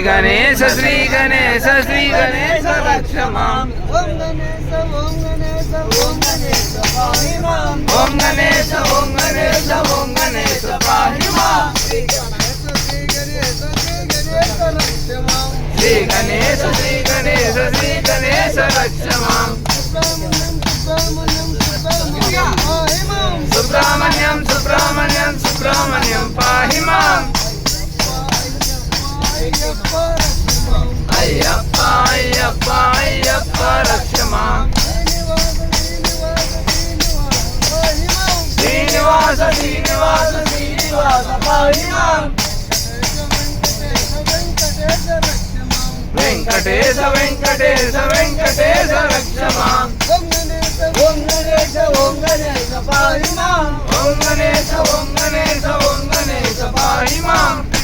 गणेश श्री गणेश रक्ष माम् ओम गणेश ओम गणेश ओम गणेश पाहि माम् ओम गणेश ओम गणेश ओम गणेश पाहि माम् श्री गणेश रक्ष माम् श्री गणेश रक्ष माम् सुब्रह्मण्यम सुब्रह्मण्यम सुब्रह्मण्यम पाहि माम् अय्यप्पा अय्यप्पा अय्यप्पा रक्ष माम् श्रीनिवास श्रीनिवास श्रीनिवास पाहि माम् वेंकटेश वेंकटेश वेंकटेश रक्ष माम् ओम गणेश पाहि माम् ओम गणेश पाहि माम्